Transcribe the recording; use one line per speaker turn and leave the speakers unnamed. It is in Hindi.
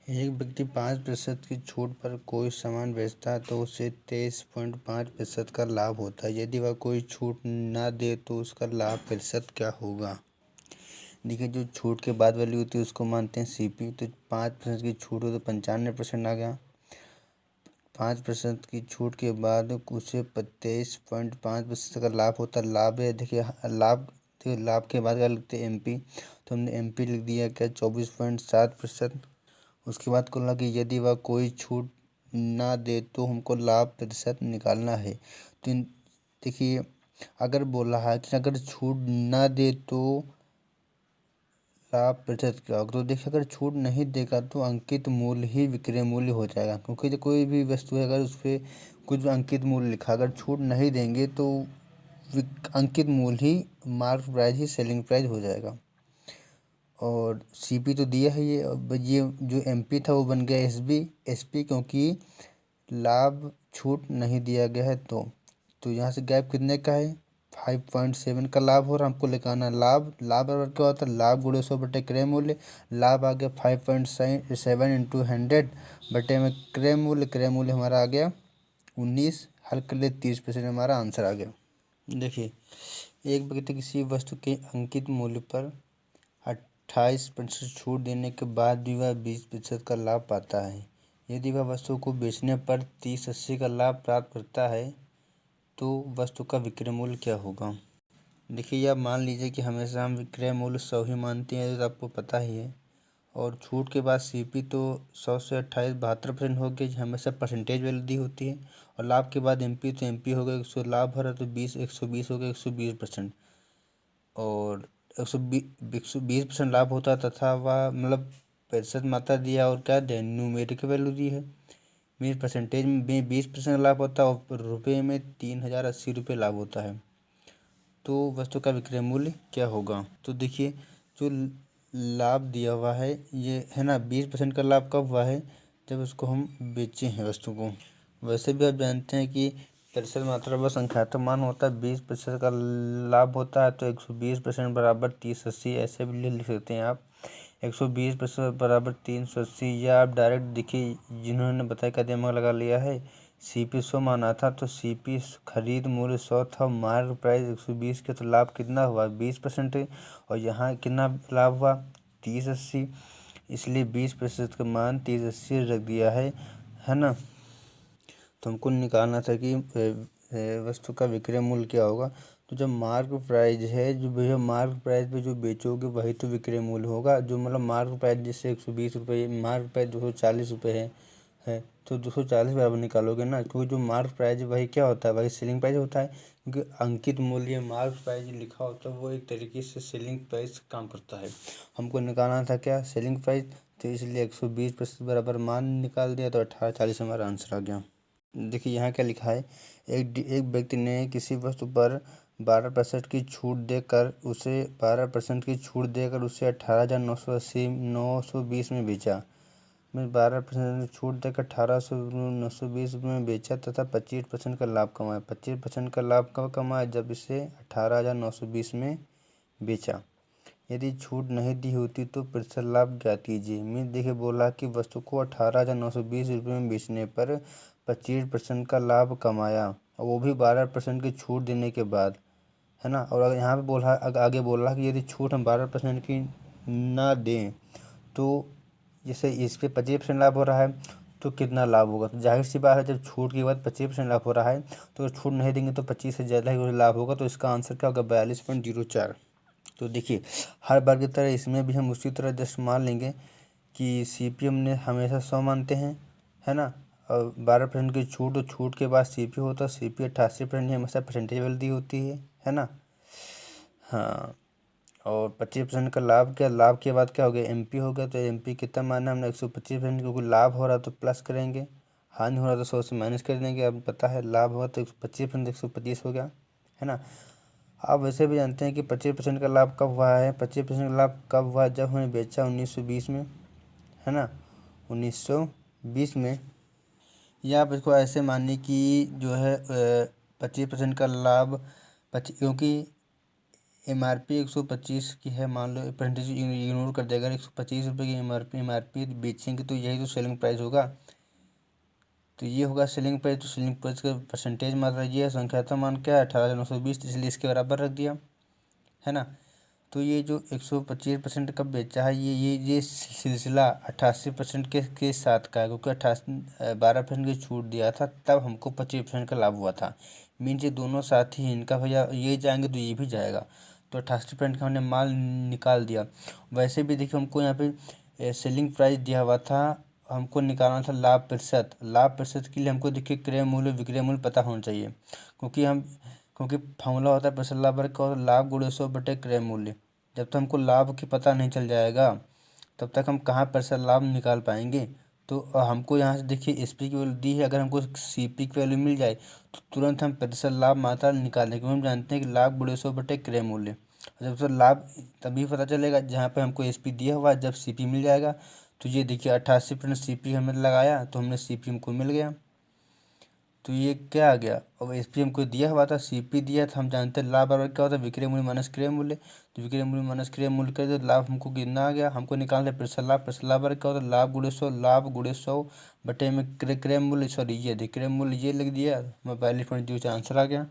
एक व्यक्ति 5% की छूट पर कोई सामान बेचता है तो उसे 23.5% का लाभ होता है। यदि वह कोई छूट ना दे तो उसका लाभ प्रतिशत क्या होगा। देखिए, जो छूट के बाद वाली होती है उसको मानते हैं सीपी। तो 5% की छूट हो तो 95% आ गया। 5% की छूट के बाद उसे 23.5% का लाभ होता है। लाभ है, देखिए लाभ के बाद क्या लिखते हैं एमपी, तो हमने एमपी लिख दिया क्या 24.7%। उसके बाद बोला कि यदि वह कोई छूट ना दे तो हमको लाभ प्रतिशत निकालना है। तो देखिए, अगर बोला है कि अगर छूट ना दे तो लाभ प्रतिशत क्या होगा, तो देखिए अगर छूट नहीं देगा तो अंकित मूल्य ही विक्रय मूल्य हो जाएगा। क्योंकि जो कोई भी वस्तु है अगर उस पर कुछ अंकित मूल्य लिखा, अगर छूट नहीं देंगे तो अंकित मूल्य ही मार्क प्राइस ही सेलिंग प्राइस हो जाएगा। और सीपी तो दिया है ये। अब ये जो एमपी था वो बन गया एसपी, क्योंकि लाभ छूट नहीं दिया गया है। तो यहाँ से गैप कितने का है, 5.7 का लाभ हो रहा है। हमको लिखाना लाभ बराबर क्या होता है, लाभ गुणे 100 बटे क्रय मूल्य। लाभ आ गया 5.7 इंटू 100 बटे में क्रय मूल्य हमारा आ गया 19। हल कर ले 30% हमारा आंसर आ गया। देखिए, एक व्यक्ति किसी वस्तु के अंकित मूल्य पर 28% छूट देने के बाद भी वह 20% का लाभ पाता है। यदि वह वस्तु को बेचने पर 30-80 का लाभ प्राप्त करता है तो वस्तु का विक्रय मूल्य क्या होगा। देखिए, आप मान लीजिए कि हमेशा हम विक्रय मूल्य 100 ही मानते हैं, तो आपको पता ही है। और छूट के बाद सीपी तो 100 से 28 72% हो गया, हमेशा परसेंटेज वैल्यू दी होती है। और लाभ के बाद एमपी तो एमपी हो गया 100, लाभ भरा तो 120 हो गया 120%। और 120% लाभ होता है तथा वह मतलब प्रतिशत मात्रा दिया और क्या दिया, न्यूमेरिकल वैल्यू दी है। मीन परसेंटेज में 20% लाभ होता है और रुपये में 3080 रुपये लाभ होता है। तो वस्तु का विक्रय मूल्य क्या होगा। तो देखिए, जो लाभ दिया हुआ है ये है ना, 20% का लाभ कब हुआ है, जब उसको हम बेचे हैं वस्तु को। वैसे भी आप जानते हैं कि प्रतिशत मात्रा व संख्यात्मक मान होता है, 20% का लाभ होता है तो 120% बराबर 3080 ऐसे भी लिख सकते हैं आप। 120% बराबर 380, या आप डायरेक्ट देखिए जिन्होंने बताया क्या दिमाग लगा लिया है। सीपी 100 माना था तो सीपी खरीद मूल्य 100 था, मार्क प्राइस 120 के, तो लाभ कितना हुआ 20%। और यहाँ कितना लाभ हुआ 3080, इसलिए 20% का मान 3080 रख दिया है ना। तो हमको निकालना था कि वस्तु का विक्रय मूल्य क्या होगा। तो जब मार्क प्राइस है, जो भैया मार्क प्राइस पे जो बेचोगे वही तो विक्रय मूल्य होगा। जो मतलब मार्क प्राइस जैसे 120 रुपये, मार्क प्राइस 240 रुपये है तो 240 बराबर निकालोगे ना, क्योंकि जो मार्क प्राइस वही क्या होता है, वही सेलिंग प्राइस होता है। क्योंकि अंकित मूल्य मार्क प्राइस लिखा होता है वो एक तरीके से सेलिंग प्राइस काम करता है। हमको निकालना था क्या, सेलिंग प्राइस। तो इसलिए 120% बराबर मान निकाल दिया तो 1840 हमारा आंसर आ गया। देखिए यहाँ क्या लिखा है, एक व्यक्ति ने किसी वस्तु पर 12% की छूट देकर उसे 18,920 में बेचा। में 12% छूट देकर 18,920 में बेचा तथा 25% का लाभ कमाया। 25% का लाभ कब कमाया, जब इसे 18,920 में बेचा। यदि छूट नहीं दी होती तो प्रतिशत लाभ ज्ञात कीजिए। मीन देखिए बोला कि वस्तु को 18,920 रुपये में बेचने पर 25% का लाभ कमाया, और वो भी 12% की छूट देने के बाद, है ना। और अगर यहाँ पे बोला, आगे बोल रहा कि यदि छूट हम 12% की ना दें तो जैसे इस पर 25% लाभ हो रहा है तो कितना लाभ होगा। तो जाहिर सी बात है, जब छूट के बाद 25% लाभ हो रहा है तो छूट नहीं देंगे तो 25 से ज़्यादा ही लाभ होगा। तो इसका आंसर क्या होगा 42.04। तो देखिए, हर बार की तरह इसमें भी हम उसी तरह जस्ट मान लेंगे कि सीपी हमने हमेशा 100 मानते हैं, है ना। और 12% की छूट, तो छूट के बाद सीपी होता है, सीपी 88% हमेशा परसेंटेज वैल्यू दी होती है ना। हाँ, और 25% का लाभ, क्या लाभ के बाद क्या हो गया एमपी हो गया। तो एमपी कितना माना हमने 125%, क्योंकि लाभ हो रहा तो प्लस करेंगे, हानि हो रहा तो 100 से माइनस कर देंगे। अब पता है लाभ हुआ तो 125%, 125 हो गया, है ना। आप वैसे भी जानते हैं कि 25% का लाभ कब हुआ है, 25% का लाभ कब हुआ, जब हमने बेचा 1920 में, है ना, 1920 में। या आप इसको ऐसे मानिए कि जो है 25% का लाभ, क्योंकि MRP 125 की है, मान लो परसेंटेज इग्नोर कर देगा, 125 रुपये की एम आर पी बेचेंगे तो यही तो सेलिंग प्राइस होगा। तो ये होगा सेलिंग प्राइस। तो सेलिंग प्राइस का परसेंटेज मात्रा ये है, संख्यात्मक मान क्या है 18,920, इसलिए इसके बराबर रख दिया, है ना। तो ये जो 125% कब बेचा है, ये सिलसिला 88% के साथ का है, क्योंकि 12% की छूट दिया था, तब हमको 25% का लाभ हुआ था। मीन्स ये दोनों साथ ही, इनका भैया ये जाएंगे तो ये भी जाएगा, तो 88% का हमने माल निकाल दिया। वैसे भी देखिए हमको यहाँ पे सेलिंग प्राइस दिया हुआ था, हमको निकालना था लाभ प्रतिशत। लाभ प्रतिशत के लिए हमको देखिए क्रय मूल्य विक्रय मूल्य पता होना चाहिए, क्योंकि फॉर्मूला होता है प्रतिशत लाभ वर्ग का, और लाभ गुणे 100 बटे क्रय मूल्य। जब तक हमको लाभ की पता नहीं चल जाएगा तब तक हम कहाँ प्रतिशत लाभ निकाल पाएंगे। तो हमको यहाँ से देखिए SP की वैल्यू दी है, अगर हमको CP की वैल्यू मिल जाए तो तुरंत हम प्रतिशत लाभ मात्रा निकाल दें, क्योंकि हम जानते हैं कि लाभ गुणे 100 बटे क्रय मूल्य। जब तो लाभ तभी पता चलेगा जहाँ पे हमको SP दिया हुआ है, जब CP मिल जाएगा। तो ये देखिए 88% CP हमने लगाया तो हमने CP हमको मिल गया। तो ये क्या आ गया, अब SP हमको दिया हुआ था, CP दिया था, हम जानते हैं लाभ बराबर क्या होता है विक्रय मूल्य माइनस क्रय मूल्य। तो विक्रय मूल्य माइनस क्रय मूल्य कर दे, लाभ हमको कितना आ गया, हमको निकालना है प्रतिशत लाभ। प्रतिशत लाभ बराबर क्या होता है लाभ गुणे 100, लाभ गुणे 100 बटे में क्रय मूल्य, सॉरी ये क्रय मूल्य ये लिख दिया, मैं 42.0 आंसर आ गया।